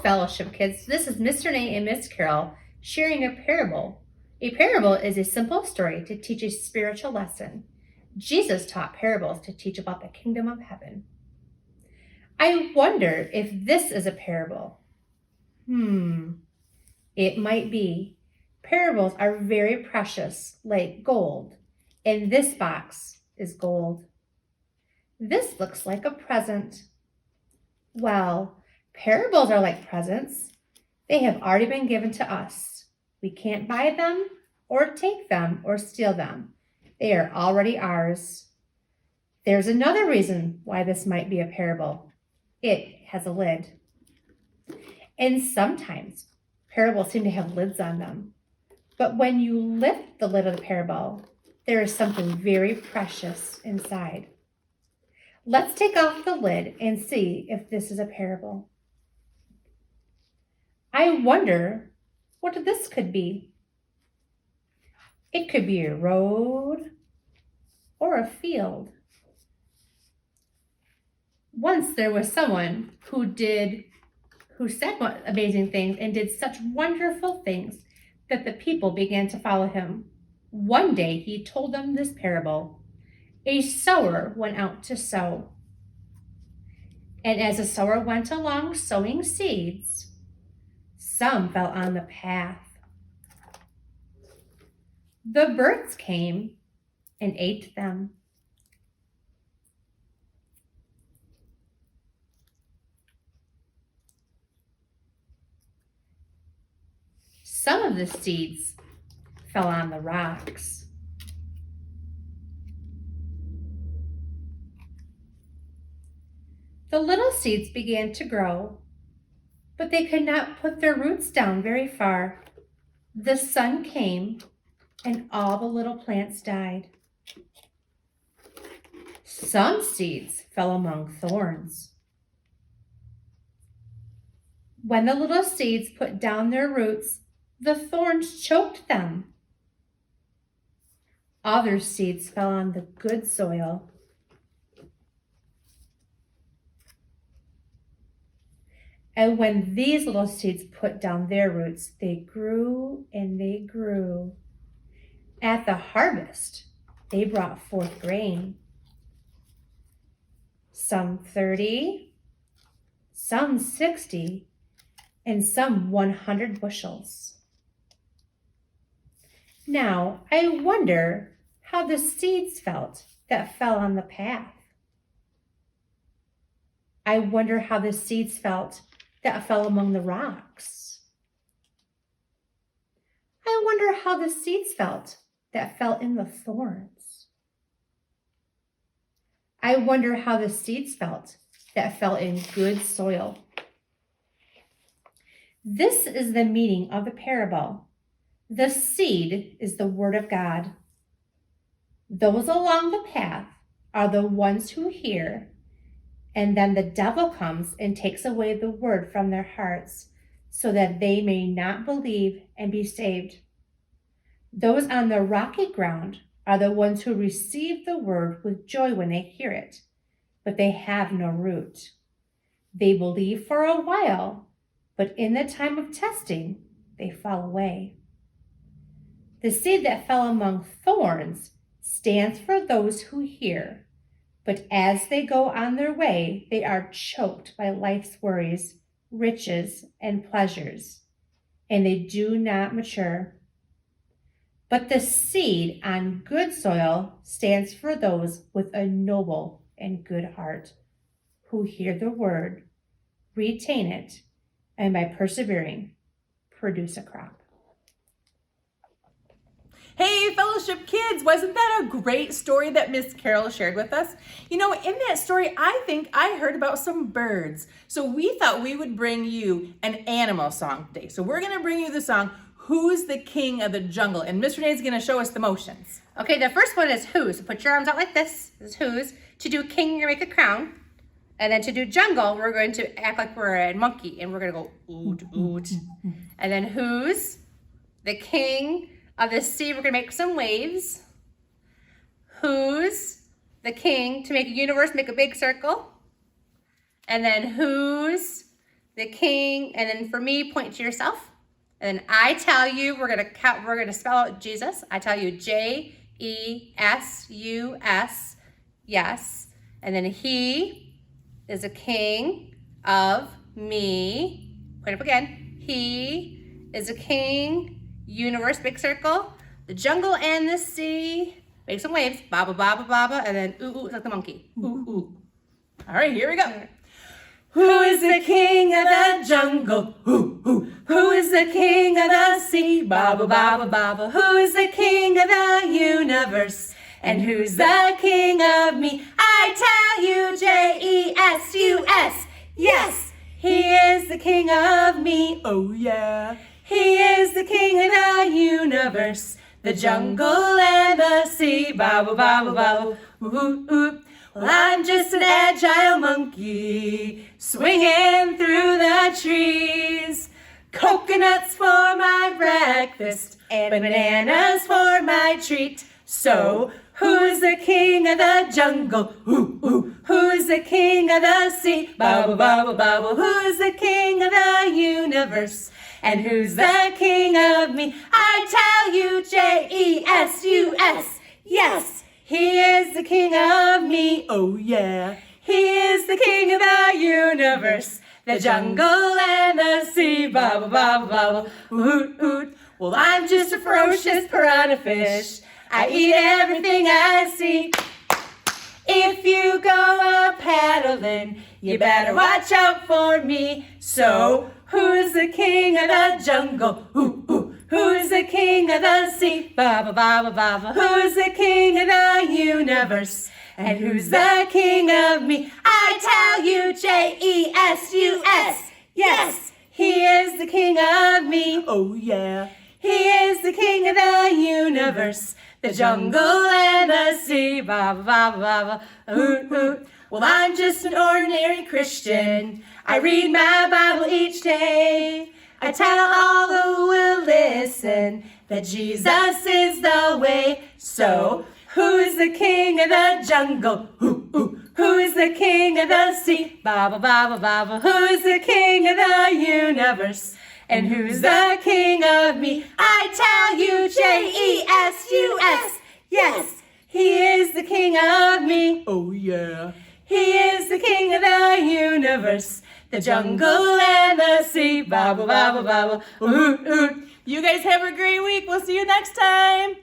Fellowship Kids. This is Mr. Nate and Miss Carol sharing a parable. A parable is a simple story to teach a spiritual lesson. Jesus taught parables to teach about the kingdom of heaven. I wonder if this is a parable. It might be. Parables are very precious, like gold, and this box is gold. This looks like a present. Well, parables are like presents. They have already been given to us. We can't buy them or take them or steal them. They are already ours. There's another reason why this might be a parable. It has a lid. And sometimes parables seem to have lids on them. But when you lift the lid of the parable, there is something very precious inside. Let's take off the lid and see if this is a parable. I wonder what this could be. It could be a road or a field. Once there was someone who said amazing things and did such wonderful things that the people began to follow him. One day he told them this parable. A sower went out to sow. And as the sower went along sowing seeds, some fell on the path. The birds came and ate them. Some of the seeds fell on the rocks. The little seeds began to grow, but they could not put their roots down very far. The sun came and all the little plants died. Some seeds fell among thorns. When the little seeds put down their roots, the thorns choked them. Other seeds fell on the good soil. And when these little seeds put down their roots, they grew and they grew. At the harvest, they brought forth grain. Some 30, some 60, and some 100 bushels. Now, I wonder how the seeds felt that fell on the path. I wonder how the seeds felt that fell among the rocks. I wonder how the seeds felt that fell in the thorns. I wonder how the seeds felt that fell in good soil. This is the meaning of the parable. The seed is the word of God. Those along the path are the ones who hear, and then the devil comes and takes away the word from their hearts so that they may not believe and be saved. Those on the rocky ground are the ones who receive the word with joy when they hear it, but they have no root. They believe for a while, but in the time of testing, they fall away. The seed that fell among thorns stands for those who hear, but as they go on their way, they are choked by life's worries, riches, and pleasures, and they do not mature. But the seed on good soil stands for those with a noble and good heart, who hear the word, retain it, and by persevering, produce a crop. Hey, Fellowship Kids, wasn't that a great story that Miss Carol shared with us? You know, in that story, I think I heard about some birds. So we thought we would bring you an animal song today. So we're gonna bring you the song, Who's the King of the Jungle? And Mr. Nate's gonna show us the motions. Okay, the first one is who's. So put your arms out like this. This is who's. To do king, you're gonna make a crown. And then to do jungle, we're going to act like we're a monkey and we're gonna go oot, oot. And then who's the king of the sea, we're gonna make some waves. Who's the king to make a universe, make a big circle. And then who's the king, and then for me, point to yourself. And then I tell you, we're gonna spell out Jesus. I tell you J-E-S-U-S, yes. And then he is a king of me. Point up again. He is a king, universe, big circle, the jungle and the sea. Make some waves, baba, baba, baba, and then ooh, ooh, like the monkey. Ooh, ooh. All right, here we go. Who is the king of the jungle? Who is the king of the sea? Baba, baba, baba. Who is the king of the universe? And who's the king of me? I tell you, J-E-S-U-S. Yes, he is the king of me. Oh, yeah. He is the king of the universe, the jungle and the sea. Baba, baba, baba. Ooh, ooh. Well, I'm just an agile monkey, swinging through the trees. Coconuts for my breakfast, and bananas for my treat. So, who's the king of the jungle? Who's the king of the sea? Baba, baba, baba. Who's the king of the universe? And who's the king of me? I tell you, J-E-S-U-S. Yes, he is the king of me. Oh, yeah. He is the king of the universe, the jungle and the sea. Baba, baba, baba. Hoot, hoot. Well, I'm just a ferocious piranha fish. I eat everything I see. If you go a-paddling, you better watch out for me. So, who's the king of the jungle? Who's the king of the sea? Baba, baba, baba. Who's the king of the universe? And who's the king of me? I tell you, J-E-S-U-S. Yes, he is the king of me. Oh, yeah. He is the king of the universe, the jungle and the sea. Baba, baba, baba. Hoot, hoot. Well, I'm just an ordinary Christian. I read my Bible each day. I tell all who will listen that Jesus is the way. So, who is the king of the jungle? Who is the king of the sea? Baba, baba, baba. Who is the king of the universe? And who's the king of me? I tell you, J-E-S-U-S. Yes, he is the king of me. Oh, yeah. He is the king of the universe, the jungle and the sea. Baba, baba, baba. You guys have a great week. We'll see you next time.